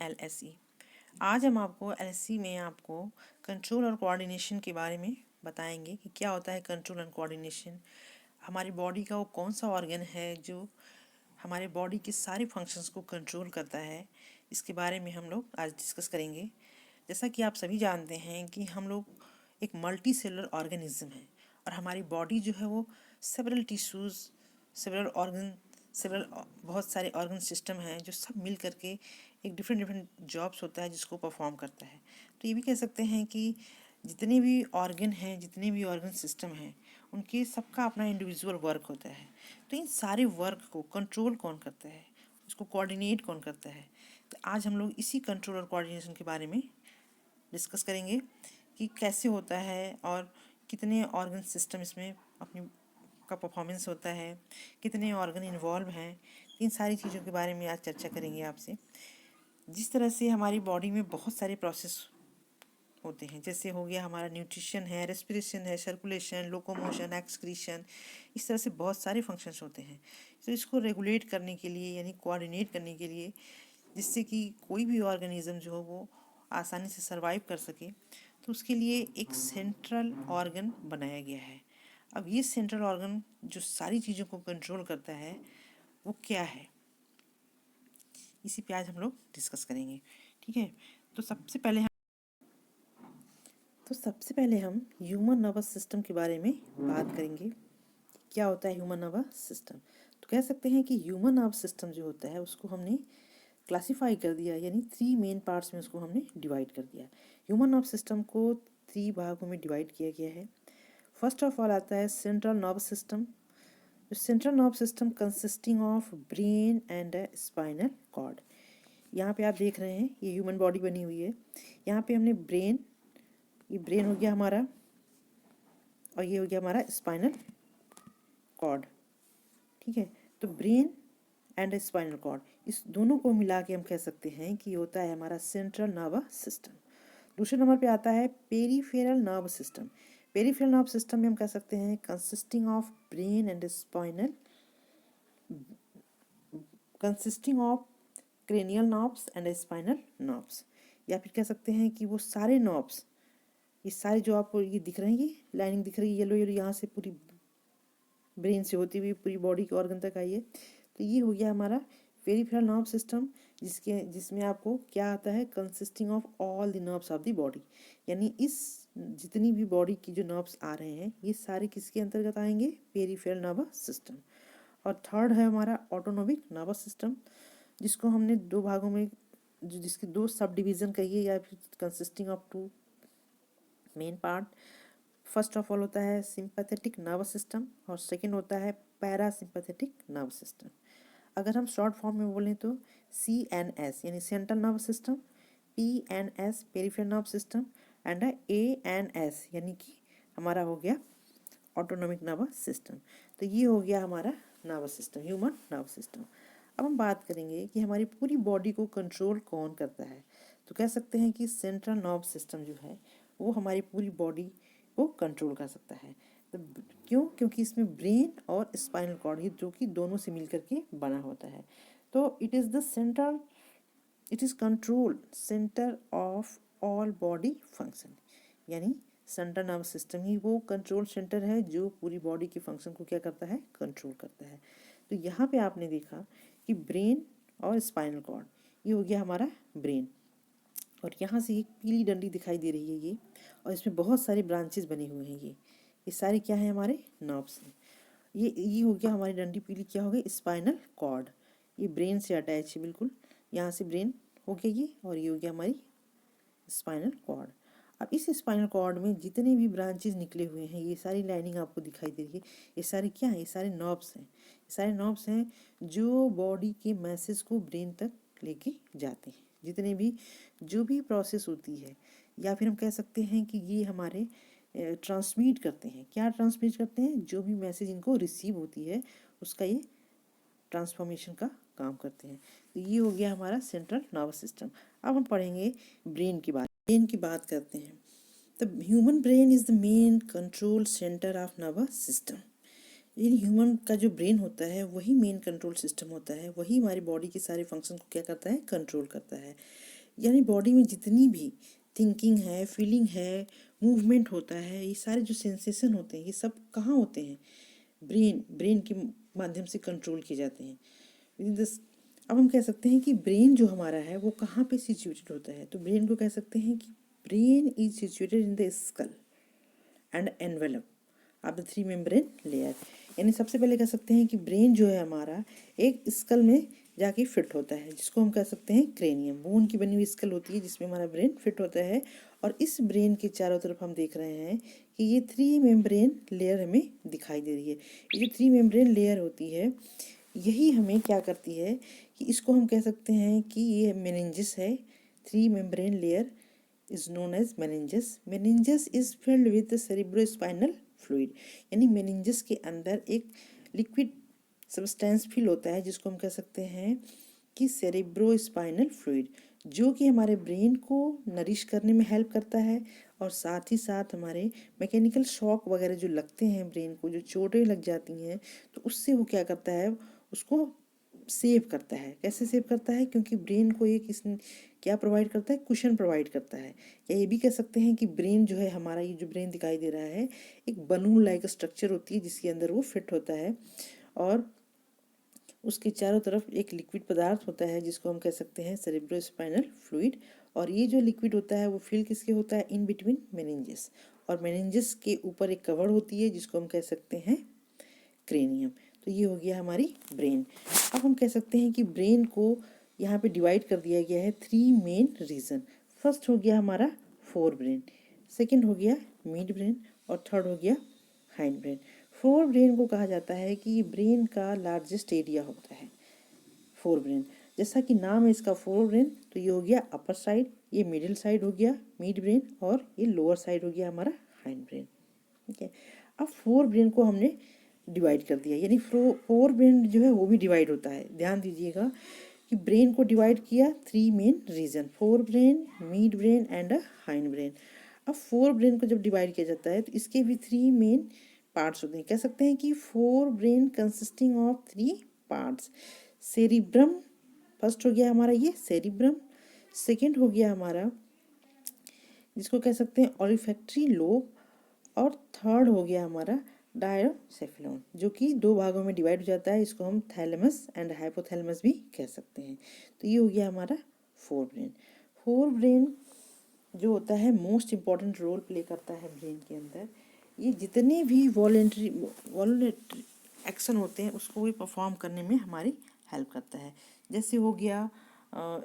LSE। आज हम आपको LSE में आपको कंट्रोल और कोऑर्डिनेशन के बारे में बताएंगे कि क्या होता है कंट्रोल एंड कोऑर्डिनेशन। हमारी बॉडी का वो कौन सा ऑर्गन है जो हमारे बॉडी के सारे फंक्शंस को कंट्रोल करता है, इसके बारे में हम लोग आज डिस्कस करेंगे। जैसा कि आप सभी जानते हैं कि हम लोग एक मल्टी सेलुलर ऑर्गेनिज्म है और हमारी बॉडी जो है वो several tissues, several organ, several बहुत सारे ऑर्गन सिस्टम हैं जो सब मिल करके एक डिफरेंट डिफरेंट जॉब्स होता है जिसको परफॉर्म करता है। तो ये भी कह सकते हैं कि जितने भी ऑर्गन हैं, जितने भी ऑर्गन सिस्टम हैं, उनके सबका अपना इंडिविजुअल वर्क होता है। तो इन सारे वर्क को कंट्रोल कौन करता है, उसको कोऑर्डिनेट कौन करता है। तो आज हम लोग इसी कंट्रोल और कोऑर्डिनेशन के बारे में डिस्कस करेंगे कि कैसे होता है और कितने ऑर्गन सिस्टम इसमें अपनी का परफॉर्मेंस होता है, कितने ऑर्गन इन्वॉल्व हैं। इन सारी चीज़ों के बारे में आज चर्चा करेंगे आपसे। जिस तरह से हमारी बॉडी में बहुत सारे प्रोसेस होते हैं, जैसे हो गया हमारा न्यूट्रिशन है, रेस्पिरेशन है, सर्कुलेशन, लोकोमोशन, एक्सक्रीशन, इस तरह से बहुत सारे फंक्शंस होते हैं। तो इसको रेगुलेट करने के लिए यानी कोऑर्डिनेट करने के लिए, जिससे कि कोई भी ऑर्गेनिज्म जो हो वो आसानी से सर्वाइव कर सके, तो उसके लिए एक सेंट्रल ऑर्गन बनाया गया है। अब ये सेंट्रल ऑर्गन जो सारी चीज़ों को कंट्रोल करता है वो क्या है, इसी पे आज हम लोग डिस्कस करेंगे। ठीक है, तो सबसे पहले हम ह्यूमन नर्वस सिस्टम के बारे में बात करेंगे। क्या होता है ह्यूमन नर्वस सिस्टम? तो कह सकते हैं कि ह्यूमन नर्वस सिस्टम जो होता है उसको हमने क्लासीफाई कर दिया, यानी 3 मेन पार्ट्स में उसको हमने डिवाइड कर दिया। ह्यूमन नर्वस सिस्टम को 3 भागों में डिवाइड किया गया है। फर्स्ट ऑफ ऑल आता है central nervous system. Central nervous system consisting of brain and spinal cord. यहाँ पे आप देख रहे हैं ये ह्यूमन बॉडी बनी हुई है। यहाँ पे हमने ब्रेन, ये ब्रेन हो गया हमारा, और ये हो गया हमारा स्पाइनल कॉर्ड। ठीक है, तो ब्रेन एंड स्पाइनल कॉर्ड, इस दोनों को मिला के हम कह सकते हैं कि होता है हमारा सेंट्रल नर्वस सिस्टम। दूसरे नंबर पे आता है peripheral nerve system. Peripheral nerve system में हम कह सकते हैं consisting of brain and spinal, consisting of cranial nerves and spinal nerves. या फिर कह सकते हैं कि वो सारे नर्व्स, ये सारे जो आपको ये दिख रहे हैं, ये लाइनिंग दिख रही है येलो येलो, यहाँ से पूरी ब्रेन से होती हुई पूरी बॉडी के ऑर्गन तक आई है। तो ये हो गया हमारा पेरिफेरल नर्व सिस्टम, जिसमें आपको क्या आता है, consisting of all the nerves of the body. यानी इस जितनी भी बॉडी की जो नर्व्स आ रहे हैं ये सारे किसके अंतर्गत आएंगे, पेरिफेरल नर्वस सिस्टम। और थर्ड है हमारा ऑटोनोमिक नर्वस सिस्टम, जिसको हमने 2 भागों में, जिसकी 2 सब डिवीज़न कहिए या फिर consisting of 2 main part. First of all होता है सिंपैथेटिक नर्वस सिस्टम और सेकंड होता है पैरासिम्पैथेटिक नर्वस सिस्टम। अगर हम शॉर्ट फॉर्म में बोलें तो CNS यानी central nervous system, PNS peripheral nerve system and ANS यानी कि हमारा हो गया ऑटोनोमिक नर्वस सिस्टम। तो ये हो गया हमारा nervous system, human nervous system. अब हम बात करेंगे कि हमारी पूरी बॉडी को कंट्रोल कौन करता है। तो कह सकते हैं कि सेंट्रल नर्व सिस्टम जो है वो हमारी पूरी बॉडी को कंट्रोल कर सकता है। तो क्यों? क्योंकि इसमें ब्रेन और स्पाइनल कॉर्ड, ये जो कि दोनों से मिल करके बना होता है। तो it is control centre of all body function, यानी सेंट्रल नर्वस सिस्टम ही वो कंट्रोल सेंटर है जो पूरी बॉडी के फंक्शन को क्या करता है, कंट्रोल करता है। तो यहाँ पे आपने देखा कि ब्रेन और स्पाइनल कॉर्ड, ये हो गया हमारा ब्रेन, और यहाँ से एक पीली डंडी दिखाई दे रही है ये, और इसमें बहुत सारे ब्रांचेस बने हुए हैं। ये सारे क्या है, हमारे नर्व्स हैं। ये हो गया हमारी डंडी पीली, क्या हो गई, स्पाइनल कॉर्ड। ये ब्रेन से अटैच है बिल्कुल, यहाँ से ब्रेन हो गया ये, और ये हो गया हमारी स्पाइनल कॉर्ड। अब इस स्पाइनल कॉर्ड में जितने भी ब्रांचेस निकले हुए हैं, ये सारी लाइनिंग आपको दिखाई दे रही है, ये सारे क्या हैं, ये सारे नर्व्स हैं। ये सारे नर्व्स हैं जो बॉडी के मैसेज को ब्रेन तक लेके जाते हैं। जितने भी जो भी प्रोसेस होती है, या फिर हम कह सकते हैं कि ये हमारे ट्रांसमिट करते हैं। क्या ट्रांसमिट करते हैं? जो भी मैसेज इनको रिसीव होती है उसका ये ट्रांसफॉर्मेशन का काम करते हैं। तो ये हो गया हमारा सेंट्रल नर्वस सिस्टम। अब हम पढ़ेंगे ब्रेन की बात करते हैं। The human brain is the main control centre of nervous system. In human का जो ब्रेन होता है वही मेन कंट्रोल सिस्टम होता है, वही हमारी बॉडी के सारे फंक्शन को क्या करता है, कंट्रोल करता है। यानी बॉडी में जितनी भी थिंकिंग है, फीलिंग है, मूवमेंट होता है, ये सारे जो सेंसेशन होते हैं ये सब कहाँ होते हैं? ब्रेन के माध्यम से कंट्रोल किए जाते हैं विद इन दिस। अब हम कह सकते हैं कि ब्रेन जो हमारा है वो कहाँ पे सिचुएटेड होता है, तो ब्रेन को कह सकते हैं कि brain is situated in the skull and envelope of the three membrane layer. यानी सबसे पहले कह सकते हैं कि ब्रेन जो है हमारा एक स्कल में जाके फिट होता है, जिसको हम कह सकते हैं क्रेनियम। बोन की बनी हुई स्कल होती है जिसमें हमारा ब्रेन फिट होता है, और इस ब्रेन के चारों तरफ हम देख रहे हैं कि ये थ्री मेम्ब्रेन लेयर हमें दिखाई दे रही है। ये जो थ्री मेम्ब्रेन लेयर होती है यही हमें क्या करती है कि इसको हम कह सकते हैं कि ये मेनिंजिस है। Three membrane layer is known as meninges. Meninges is filled with the cerebrospinal fluid। यानी meninges के अंदर एक लिक्विड सब्सटेंस फिल होता है जिसको हम कह सकते हैं कि cerebrospinal fluid, जो कि हमारे ब्रेन को नरिश करने में हेल्प करता है, और साथ ही साथ हमारे मैकेनिकल शॉक वगैरह जो लगते हैं ब्रेन को, जो चोटें लग जाती हैं, तो उससे वो क्या करता है, उसको सेव करता है। कैसे सेव करता है? क्योंकि ब्रेन को एक इस क्या प्रोवाइड करता है, कुशन प्रोवाइड करता है। या ये भी कह सकते हैं कि ब्रेन जो है हमारा, ये जो ब्रेन दिखाई दे रहा है एक बलून लाइक स्ट्रक्चर होती है जिसके अंदर वो फिट होता है, और उसके चारों तरफ एक लिक्विड पदार्थ होता है जिसको हम कह सकते हैं सेरेब्रोस्पाइनल फ्लूइड। और ये जो लिक्विड होता है वो फिल किसके होता है? इन बिटवीन मेनिंजेस, और मेनिंजेस के ऊपर एक कवर होती है जिसको हम कह सकते हैं क्रेनियम। तो ये हो गया हमारी ब्रेन। अब हम कह सकते हैं कि ब्रेन को यहाँ पे डिवाइड कर दिया गया है थ्री मेन रीजन। फर्स्ट हो गया हमारा फोर ब्रेन, सेकंड हो गया मिड ब्रेन, और थर्ड हो गया हाइंड ब्रेन। फोर ब्रेन को कहा जाता है कि ब्रेन का लार्जेस्ट एरिया होता है फोर ब्रेन। जैसा कि नाम है इसका फोर ब्रेन, तो ये हो गया अपर साइड, ये मिडिल साइड हो गया मिड ब्रेन, और ये लोअर साइड हो गया हमारा हाइंड ब्रेन। ठीक है, अब फोर ब्रेन को हमने डिवाइड कर दिया, यानी फोर ब्रेन जो है वो भी डिवाइड होता है। ध्यान दीजिएगा कि ब्रेन को डिवाइड किया three main region, forebrain, midbrain and hindbrain. अब फोर ब्रेन को जब डिवाइड किया जाता है तो इसके भी थ्री मेन पार्ट्स होते हैं। कह सकते हैं कि fore brain consisting of three parts. Cerebrum first हो गया हमारा, ये सेरिब्रम। सेकंड हो गया हमारा जिसको कह सकते हैं ओलिफैक्टरी लोब, और थर्ड हो गया हमारा डायोसेफेलॉन, जो कि दो भागों में डिवाइड हो जाता है। इसको हम थैलेमस एंड हाइपोथैलेमस भी कह सकते हैं। तो ये हो गया हमारा फोर ब्रेन। फोर ब्रेन जो होता है मोस्ट इम्पॉर्टेंट रोल प्ले करता है ब्रेन के अंदर। ये जितने भी वॉलंटरी एक्शन होते हैं उसको भी परफॉर्म करने में हमारी हेल्प करता है। जैसे हो गया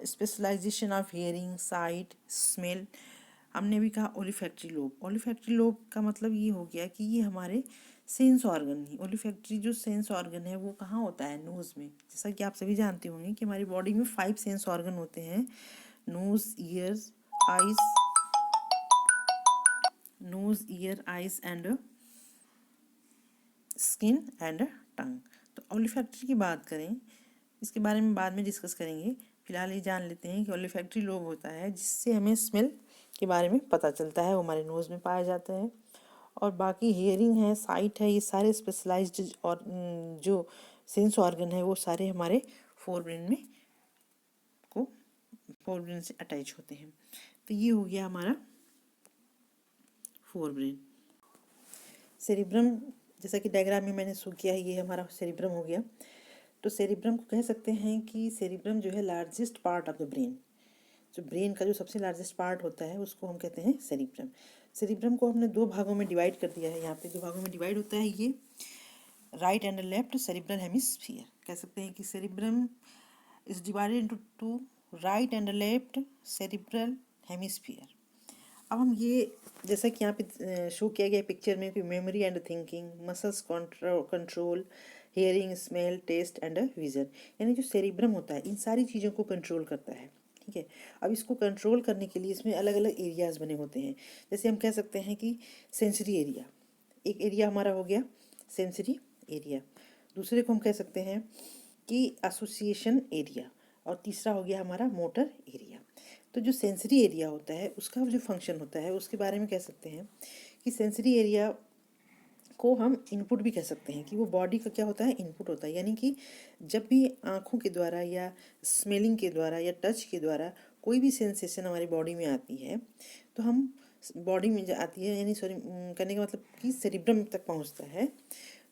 specialisation of hearing, sight, smell. हमने भी कहा ओलिफैक्टरी लोब। ओलिफैक्टरी लोब का मतलब ये हो गया कि ये हमारे सेंस ऑर्गन ही, ओलिफैक्टरी जो सेंस ऑर्गन है वो कहाँ होता है? नोज़ में। जैसा कि आप सभी जानते होंगे कि हमारी बॉडी में 5 सेंस ऑर्गन होते हैं, nose, ears, eyes, nose, ear, eyes and skin and tongue. तो ओलिफैक्टरी की बात करें, इसके बारे में बाद में डिस्कस करेंगे। फिलहाल ये जान लेते हैं कि ओलिफैक्टरी लोब होता है जिससे हमें स्मेल के बारे में पता चलता है, वो हमारे नोज़ में पाया जाता है। और बाकी हियरिंग है, साइट है, ये सारे स्पेशलाइज्ड और जो सेंस ऑर्गन है वो सारे हमारे फोर ब्रेन में को फोर ब्रेन से अटैच होते हैं। तो ये हो गया हमारा फोर ब्रेन। सेरिब्रम, जैसा कि डायग्राम में मैंने शो किया है, ये हमारा सेरिब्रम हो गया। तो सेरिब्रम को कह सकते हैं कि सेरिब्रम जो है largest part of the brain, जो ब्रेन का जो सबसे लार्जेस्ट पार्ट होता है उसको हम कहते हैं सेरिब्रम। सेरिब्रम को हमने दो भागों में डिवाइड कर दिया है। यहाँ पे दो भागों में डिवाइड होता है ये, right and left cerebral hemisphere. कह सकते हैं कि cerebrum is divided into two, right and left cerebral hemisphere. अब हम ये, जैसा कि यहाँ पे शो किया गया पिक्चर में, कि memory and thinking, muscles control, hearing, smell, taste and vision, यानी जो सेरिब्रम होता है इन सारी चीज़ों को कंट्रोल करता है। ठीक है, अब इसको कंट्रोल करने के लिए इसमें अलग अलग एरियाज बने होते हैं। जैसे हम कह सकते हैं कि सेंसरी एरिया, एक एरिया हमारा हो गया सेंसरी एरिया। दूसरे को हम कह सकते हैं कि एसोसिएशन एरिया, और तीसरा हो गया हमारा मोटर एरिया। तो जो सेंसरी एरिया होता है उसका जो फंक्शन होता है उसके बारे में कह सकते हैं कि सेंसरी एरिया को हम इनपुट भी कह सकते हैं, कि वो बॉडी का क्या होता है? इनपुट होता है। यानी कि जब भी आँखों के द्वारा या स्मेलिंग के द्वारा या टच के द्वारा कोई भी सेंसेशन हमारी बॉडी में आती है तो हम बॉडी में आती है यानी सॉरी करने का मतलब कि सेरिब्रम तक पहुंचता है,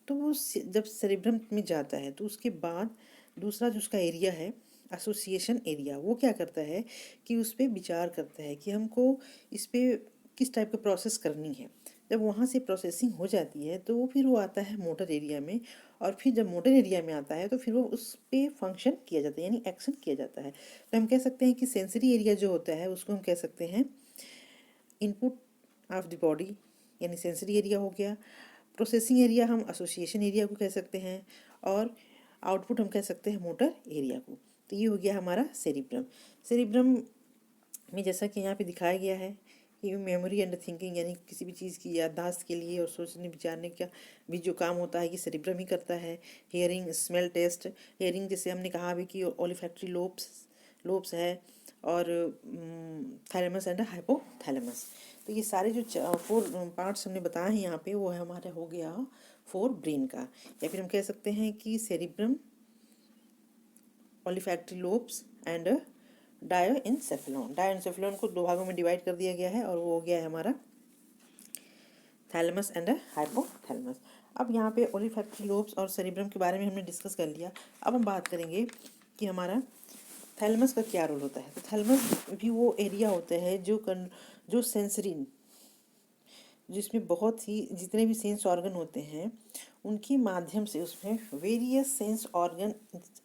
तो वो जब सेरिब्रम में जाता है तो उसके बाद दूसरा जो उसका एरिया है एसोसिएशन एरिया, वो क्या करता है कि उस पर विचार करता है कि हमको इस पर किस टाइप का प्रोसेस करनी है। जब वहाँ से प्रोसेसिंग हो जाती है तो फिर वो आता है मोटर एरिया में, और फिर जब मोटर एरिया में आता है तो फिर वो उस पर फंक्शन किया जाता है यानी एक्शन किया जाता है। तो हम कह सकते हैं कि सेंसरी एरिया जो होता है उसको हम कह सकते हैं इनपुट ऑफ द बॉडी यानी सेंसरी एरिया हो गया। प्रोसेसिंग एरिया हम एसोसिएशन एरिया को कह सकते हैं, और आउटपुट हम कह सकते हैं मोटर एरिया को। तो ये हो गया हमारा सेरिब्रम। सेरिब्रम में जैसा कि यहाँ पे दिखाया गया है कि मेमोरी एंड थिंकिंग यानी किसी भी चीज़ की याददाश्त के लिए और सोचने विचारने का भी जो काम होता है ये सेरिब्रम ही करता है। हियरिंग, स्मेल टेस्ट, हियरिंग जैसे हमने कहा भी कि ओलिफैक्टरी लोब्स है, और थैलेमस एंड हाइपोथैलेमस। तो ये सारे जो 4 पार्ट्स हमने बताए हैं यहाँ पे वो है हमारा हो गया 4 ब्रेन का, या फिर हम कह सकते हैं कि सेरिब्रम, ओलिफैक्टरी लोब्स एंड डायोएन्सेफेलॉन। डायोएन्सेफेलॉन को 2 भागों में डिवाइड कर दिया गया है और वो हो गया है हमारा थैलेमस एंड हाइपोथैलेमस। अब यहाँ पे ओलिफैक्टरी लोब्स और सेरिब्रम के बारे में हमने डिस्कस कर लिया। अब हम बात करेंगे कि हमारा थैलेमस का क्या रोल होता है। तो थैलेमस भी वो एरिया होता है जो सेंसरी, जिसमें बहुत ही जितने भी सेंस ऑर्गन होते हैं उनके माध्यम से उसमें various sense organ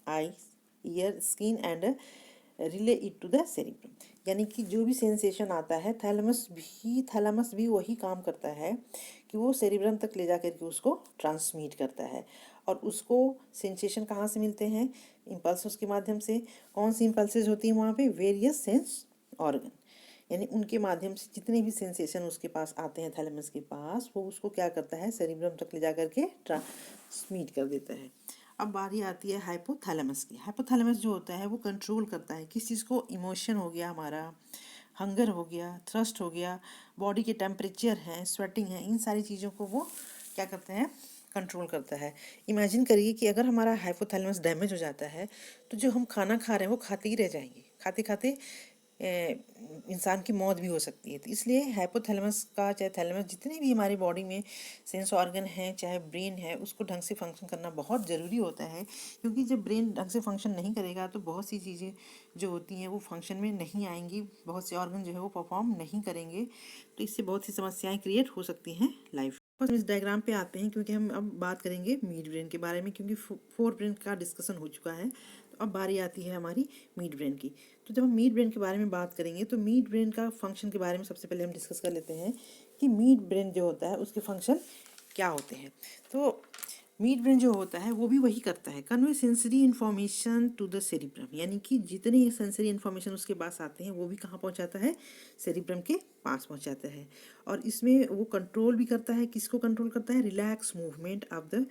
eye, ear, skin and relay it to the cerebrum, यानी कि जो भी सेंसेशन आता है थैलेमस भी वही काम करता है कि वो सेरिब्रम तक ले जा कर के उसको ट्रांसमिट करता है। और उसको सेंसेशन कहाँ से मिलते हैं? इम्पल्स के माध्यम से। कौन सी इम्पल्सेस होती हैं वहाँ पे? वेरियस सेंस ऑर्गन, यानी उनके माध्यम से जितने भी सेंसेशन उसके पास आते हैं थैलेमस के पास, वो उसको क्या करता है? सेरिब्रम तक ले जा कर के ट्रांसमिट कर देता है। अब बारी आती है हाइपोथैलेमस की। हाइपोथैलेमस जो होता है वो कंट्रोल करता है किस चीज़ को? इमोशन हो गया हमारा, हंगर हो गया, थ्रस्ट हो गया, बॉडी के टेम्परेचर हैं, स्वेटिंग है, इन सारी चीज़ों को वो क्या करते हैं? कंट्रोल करता है। इमेजिन करिए कि अगर हमारा हाइपोथैलेमस डैमेज हो जाता है तो जो हम खाना खा रहे हैं वो खाते ही रह जाएंगे, खाते खाते इंसान की मौत भी हो सकती है। तो इसलिए हाइपोथैलेमस का चाहे थैलेमस जितने भी हमारी बॉडी में सेंस ऑर्गन हैं चाहे ब्रेन है उसको ढंग से फंक्शन करना बहुत ज़रूरी होता है, क्योंकि जब ब्रेन ढंग से फंक्शन नहीं करेगा तो बहुत सी चीज़ें जो होती हैं वो फंक्शन में नहीं आएंगी, बहुत से ऑर्गन जो है वो परफॉर्म नहीं करेंगे, तो इससे बहुत सी समस्याएं क्रिएट हो सकती हैं लाइफ। बस इस डायग्राम पे आते हैं क्योंकि हम अब बात करेंगे मिड ब्रेन के बारे में, क्योंकि 4 ब्रेन का डिस्कशन हो चुका है। तो अब बारी आती है हमारी मिड ब्रेन की। तो जब हम मिड ब्रेन के बारे में बात करेंगे तो मिड ब्रेन का फंक्शन के बारे में सबसे पहले हम डिस्कस कर लेते हैं कि मिड ब्रेन जो होता है उसके फंक्शन क्या होते हैं। तो मिड ब्रेन जो होता है वो भी वही करता है, convey sensory information to the cerebrum, यानी कि जितने सेंसरी इन्फॉर्मेशन उसके पास आते हैं वो भी कहाँ पहुँचाता है? सेरिब्रम के पास पहुँचाता है। और इसमें वो कंट्रोल भी करता है, किसको कंट्रोल करता है? Relax movement of the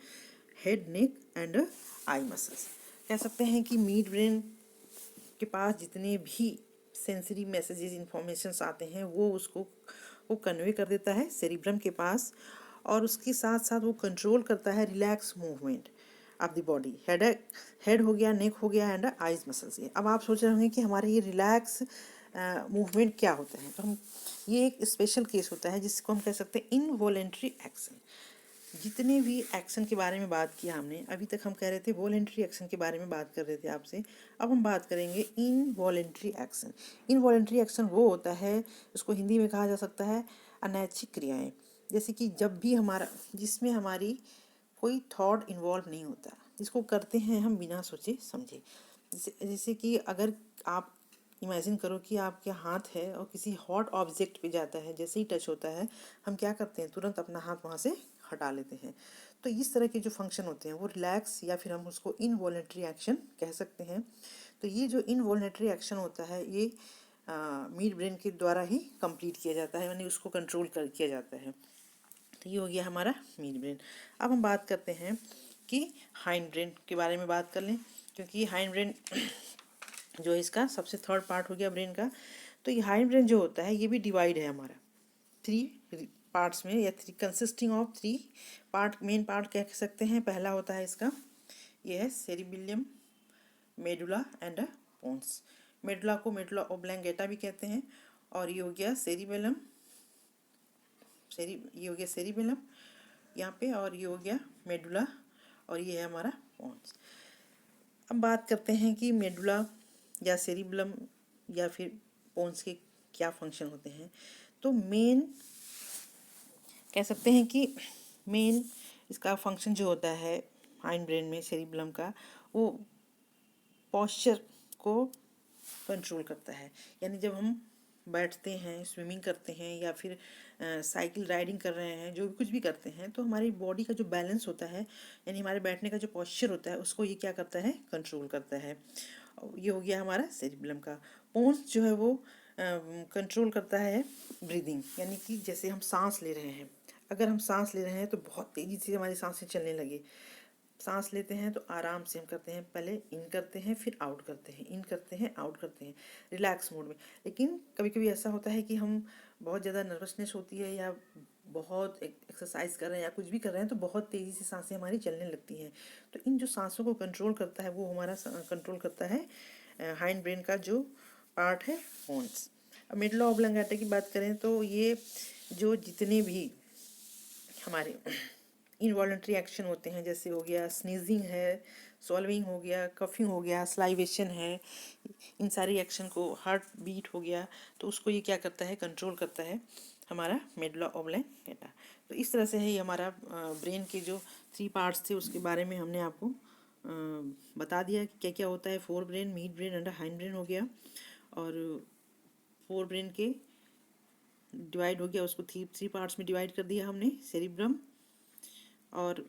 head, neck and eye muscles. कह सकते हैं कि मिड ब्रेन के पास जितने भी सेंसरी मैसेजेस इन्फॉर्मेशंस आते हैं वो कन्वे कर देता है सेरिब्रम के पास, और उसके साथ साथ वो कंट्रोल करता है relax movement of the body. Head हो गया, नेक हो गया एंड आइज मसल्स। अब आप सोच रहे होंगे कि हमारे ये रिलैक्स मूवमेंट क्या होता है। तो हम ये एक स्पेशल केस होता है जिसको हम कह सकते हैं इनवॉलेंट्री एक्शन। जितने भी एक्शन के बारे में बात किया हमने, अभी तक हम कह रहे थे वॉलेंट्री एक्शन के बारे में बात कर रहे थे आपसे, अब हम बात करेंगे इनवॉलेंट्री एक्शन। इनवॉलेंट्री एक्शन वो होता है, उसको हिंदी में कहा जा सकता है अनैच्छिक क्रियाएं, जैसे कि जब भी हमारा जिसमें हमारी कोई थॉट इन्वॉल्व नहीं होता, जिसको करते हैं हम बिना सोचे समझे। जैसे कि अगर आप इमेजिन करो कि आपके हाथ है और किसी हॉट ऑब्जेक्ट पे जाता है, जैसे ही टच होता है हम क्या करते हैं? तुरंत अपना हाथ वहाँ से हटा लेते हैं। तो इस तरह के जो फंक्शन होते हैं वो रिलैक्स या फिर हम उसको इनवॉलेंट्री एक्शन कह सकते हैं। तो ये जो इनवॉलेंट्री एक्शन होता है ये मिड ब्रेन के द्वारा ही कंप्लीट किया जाता है, यानी उसको कंट्रोल कर किया जाता है। तो ये हो गया हमारा मिड ब्रेन। अब हम बात करते हैं कि हाइंड ब्रेन के बारे में बात कर लें, क्योंकि हाइंड ब्रेन जो है इसका सबसे थर्ड पार्ट हो गया ब्रेन का। तो ये हाइंड ब्रेन जो होता है ये भी डिवाइड है हमारा 3 पार्ट्स में, या 3 consisting of 3 part. Main part कह सकते हैं। पहला होता है इसका, ये है सेरिबिलियम, मेडुला एंड पोन्स। मेडुला को मेडुला ओब्लंगेटा भी कहते हैं। और ये हो गया सेरिबेलम, ये हो गया सेरिबेलम यहाँ पे, और ये हो गया मेडुला, और ये है हमारा पोन्स। अब बात करते हैं कि मेडुला या सेरिबेलम या फिर पोन्स के क्या फंक्शन होते हैं। तो मेन कह सकते हैं कि मेन इसका फंक्शन जो होता है हाइंड ब्रेन में सेरिबेलम का, वो पोस्चर को कंट्रोल करता है। यानी जब हम बैठते हैं, स्विमिंग करते हैं, या फिर साइकिल राइडिंग कर रहे हैं, जो भी कुछ भी करते हैं, तो हमारी बॉडी का जो बैलेंस होता है, यानी हमारे बैठने का जो पोस्चर होता है, उसको ये क्या करता है, कंट्रोल करता है। ये हो गया हमारा सेरिबेलम का। पोन्स जो है वो कंट्रोल करता है ब्रीदिंग, यानी कि जैसे हम सांस ले रहे हैं, अगर हम सांस ले रहे हैं तो बहुत तेज़ी से हमारी सांसें चलने लगे। सांस लेते हैं तो आराम से हम करते हैं, पहले इन करते हैं फिर आउट करते हैं, इन करते हैं आउट करते हैं, रिलैक्स मोड में। लेकिन कभी कभी ऐसा होता है कि हम बहुत ज़्यादा नर्वसनेस होती है, या बहुत एक्सरसाइज कर रहे हैं या कुछ भी कर रहे हैं, तो बहुत तेज़ी से सांसें हमारी चलने लगती हैं। तो इन जो सांसों को कंट्रोल करता है, वो हमारा कंट्रोल करता है हाइंड ब्रेन का जो पार्ट है, पोन्स। अब मेडुला ऑब्लंगेटा की बात करें तो ये जो जितने भी हमारे इनवॉलंटरी एक्शन होते हैं, जैसे हो गया स्नीजिंग है, सॉल्विंग हो गया, कफिंग हो गया, सलाइवेशन है, इन सारी एक्शन को, हार्ट बीट हो गया, तो उसको ये क्या करता है, कंट्रोल करता है हमारा मेडुला ऑब्लंगेटा। तो इस तरह से है ये हमारा ब्रेन के जो 3 पार्ट्स थे उसके बारे में हमने आपको बता दिया कि क्या क्या होता है। Fore brain, midbrain and hind brain हो गया, और फोर ब्रेन के डिवाइड हो गया, उसको 3 पार्ट्स में डिवाइड कर दिया हमने, सेरिब्रम और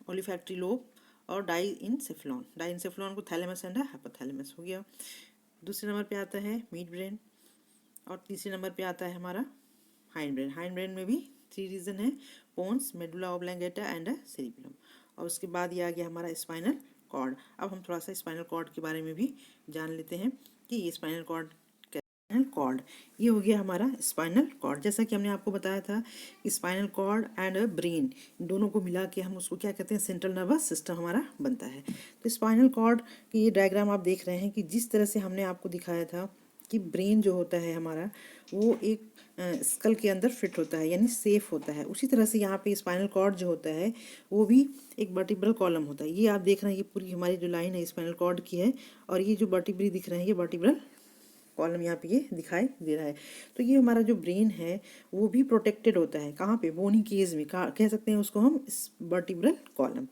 ओलिफैक्टरी लोब और डाइनसेफेलॉन। डाइनसेफेलॉन को थैलेमस एंड हाइपोथैलेमस हो गया। दूसरे नंबर पे आता है मिड ब्रेन, और तीसरे नंबर पे आता है हमारा हाइंड ब्रेन। हाइंड ब्रेन में भी 3 रीजन है, pons, medulla oblongata and cerebellum. और उसके बाद ये आ गया हमारा स्पाइनल कॉर्ड। अब हम थोड़ा सा स्पाइनल कॉर्ड के बारे में भी जान लेते हैं कि ये स्पाइनल कॉर्ड, स्पाइनल कॉर्ड, ये हो गया हमारा स्पाइनल कॉर्ड। जैसा कि हमने आपको बताया था, स्पाइनल कॉर्ड एंड ब्रेन दोनों को मिला के हम उसको क्या कहते हैं, सेंट्रल नर्वस सिस्टम हमारा बनता है। तो स्पाइनल कॉर्ड की ये डायग्राम आप देख रहे हैं कि जिस तरह से हमने आपको दिखाया था कि ब्रेन जो होता है हमारा, वो एक स्कल के अंदर फिट होता है, यानी सेफ होता है। उसी तरह से यहाँ पे स्पाइनल कॉर्ड जो होता है वो भी एक वर्टिब्रल कॉलम होता है। ये आप देख रहे हैं, ये पूरी हमारी जो लाइन है स्पाइनल कॉर्ड की है, और ये जो वर्टिब्री दिख रहे हैं ये वर्टिब्रल कॉलम यहाँ पे ये दिखाई दे रहा है। तो ये हमारा जो ब्रेन है वो भी प्रोटेक्टेड होता है, कहाँ पे, बोनी केज में, कह सकते हैं उसको हम वर्टिब्रल कॉलम।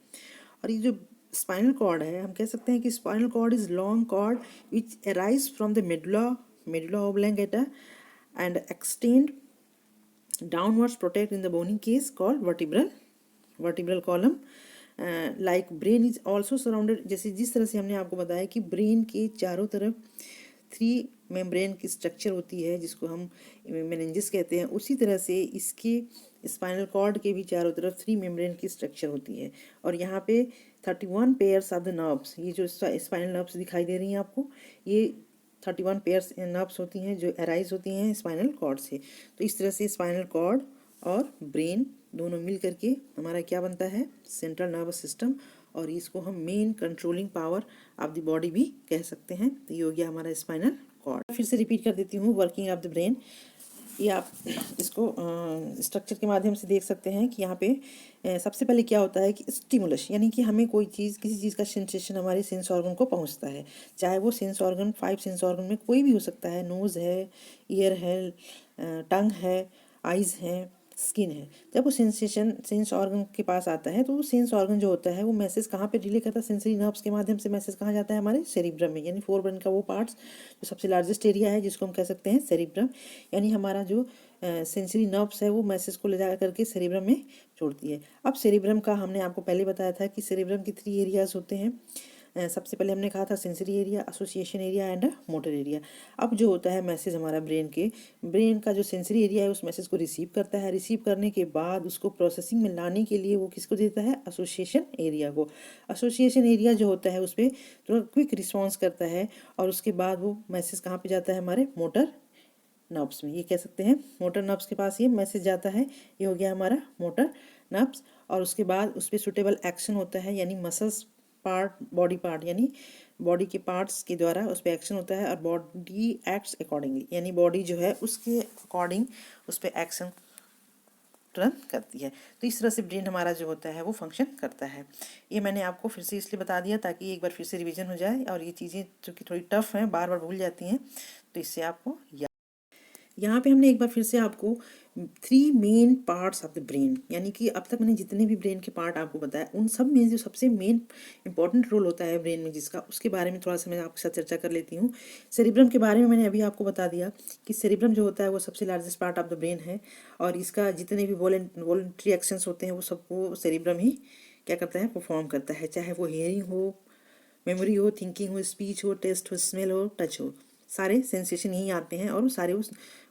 और ये जो स्पाइनल कॉर्ड है, हम कह सकते हैं कि spinal cord is long cord which arise from the medulla oblongata and extend downwards protect in the bony case called vertebral column. Like brain is also surrounded, जैसे जिस तरह से हमने आपको बताया कि ब्रेन के चारों तरफ 3 मेम्ब्रेन की स्ट्रक्चर होती है जिसको हम मेनिंजेस कहते हैं, उसी तरह से इसके स्पाइनल कॉर्ड के भी चारों तरफ 3 मेम्ब्रेन की स्ट्रक्चर होती है। और यहाँ पे 31 पेयर्स ऑफ द नर्व्स, ये जो स्पाइनल नर्व्स दिखाई दे रही हैं आपको, ये 31 पेयर्स नर्व्स होती हैं जो अराइज होती हैं स्पाइनल कॉर्ड से। तो इस तरह से स्पाइनल कॉर्ड और ब्रेन दोनों मिल करके हमारा क्या बनता है, सेंट्रल नर्वस सिस्टम, और इसको हम main controlling power of the body भी कह सकते हैं। तो ये हो गया हमारा स्पाइनल कॉर्ड। फिर से रिपीट कर देती हूँ, वर्किंग ऑफ द ब्रेन। ये आप इसको स्ट्रक्चर के माध्यम से देख सकते हैं कि यहाँ पे सबसे पहले क्या होता है कि स्टिमुलस, यानी कि हमें कोई चीज़, किसी चीज़ का सेंसेशन हमारे सेंस ऑर्गन को पहुँचता है, चाहे वो सेंस ऑर्गन 5 सेंस ऑर्गन में कोई भी हो सकता है, नोज़ है, ईयर है, टंग है, आइज़ है, स्किन है। जब वो सेंसेशन सेंस ऑर्गन के पास आता है तो वो सेंस ऑर्गन जो होता है वो मैसेज कहाँ पे रिले करता है, सेंसरी नर्व्स के माध्यम से मैसेज कहाँ जाता है, हमारे सेरिब्रम में, यानी फोर ब्रेन का वो पार्ट्स जो सबसे लार्जेस्ट एरिया है जिसको हम कह सकते हैं सेरिब्रम। यानी हमारा जो सेंसरी नर्व्स है वो मैसेज को ले जा करके सेरिब्रम में छोड़ती है। अब सेरिब्रम का हमने आपको पहले बताया था कि सेरिब्रम के 3 एरियाज होते हैं। सबसे पहले हमने कहा था sensory area, association area and motor area. अब जो होता है मैसेज हमारा ब्रेन का जो सेंसरी एरिया है उस मैसेज को रिसीव करता है, रिसीव करने के बाद उसको प्रोसेसिंग में लाने के लिए वो किसको देता है, एसोसिएशन एरिया को। एसोसिएशन एरिया जो होता है उस पर थोड़ा क्विक रिस्पॉन्स करता है, और उसके बाद वो मैसेज कहाँ पे जाता है, हमारे मोटर नर्व्स में, ये कह सकते हैं मोटर नर्व्स के पास ये मैसेज जाता है। ये हो गया हमारा मोटर नर्व्स, और उसके बाद उस पर सुटेबल एक्शन होता है, यानी मसल्स बॉडी पार्ट यानी बॉडी के पार्ट्स के द्वारा उस पर एक्शन होता है और बॉडी एक्ट्स अकॉर्डिंगली, यानी बॉडी जो है उसके अकॉर्डिंग उस पर एक्शन तुरंत करती है। तो इस तरह से ब्रेन हमारा जो होता है वो फंक्शन करता है। ये मैंने आपको फिर से इसलिए बता दिया ताकि एक बार फिर से रिवीजन हो जाए, और ये चीज़ें जो कि थोड़ी टफ हैं, बार बार भूल जाती हैं, तो इससे आपको यहाँ पे हमने एक बार फिर से आपको 3 main parts of the brain, यानी कि अब तक मैंने जितने भी ब्रेन के पार्ट आपको बताया उन सब में जो सबसे मेन इंपॉर्टेंट रोल होता है ब्रेन में जिसका, उसके बारे में थोड़ा सा मैं आपके साथ चर्चा कर लेती हूँ। सेरिब्रम के बारे में मैंने अभी आपको बता दिया कि सेरिब्रम जो होता है वो सबसे largest part of the brain है, और इसका जितने भी वॉलंटरी एक्शंस होते हैं वो सबको सेरिब्रम ही क्या करता है, परफॉर्म करता है, चाहे वो हियरिंग हो, मेमोरी हो, थिंकिंग हो, स्पीच हो, टेस्ट हो, स्मेल हो, टच हो, सारे सेंसेशन यहीं आते हैं और सारे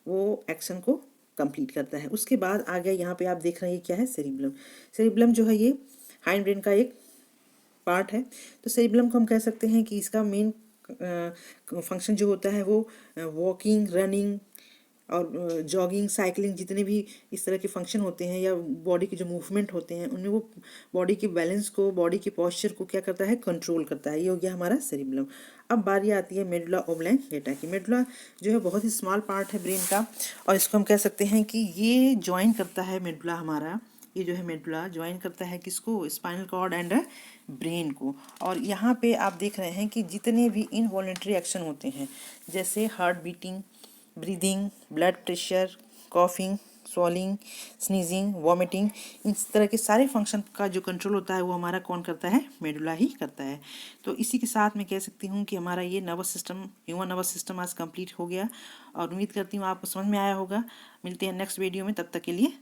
वो एक्शन को कंप्लीट करता है। उसके बाद आ गया यहाँ पे आप देख रहे हैं क्या है, सेरिब्लम। सेरिब्लम जो है ये हाइंड ब्रेन का एक पार्ट है। तो सेरिब्लम को हम कह सकते हैं कि इसका मेन फंक्शन जो होता है वो वॉकिंग, रनिंग और जॉगिंग, साइकिलिंग, जितने भी इस तरह के फंक्शन होते हैं या बॉडी के जो मूवमेंट होते हैं उनमें वो बॉडी के बैलेंस को, बॉडी के पॉस्चर को क्या करता है, कंट्रोल करता है। ये हो गया हमारा सेरिब्लम। अब बारी आती है मेडुला ऑब्लंगेटा की। मेडुला जो है बहुत ही स्मॉल पार्ट है ब्रेन का, और इसको हम कह सकते हैं कि ये ज्वाइन करता है मेडुला हमारा, ये जो है मेडुला ज्वाइन करता है किसको, स्पाइनल कॉर्ड एंड ब्रेन को। और यहाँ पे आप देख रहे हैं कि जितने भी इनवॉलेंट्री एक्शन होते हैं जैसे heart beating, breathing, blood pressure, coughing, swallowing, sneezing, vomiting, इस तरह के सारे फंक्शन का जो कंट्रोल होता है वो हमारा कौन करता है, मेडुला ही करता है। तो इसी के साथ मैं कह सकती हूँ कि हमारा ये nervous system, human nervous system आज कंप्लीट हो गया, और उम्मीद करती हूँ आपको समझ में आया होगा। मिलते हैं नेक्स्ट वीडियो में, तब तक के लिए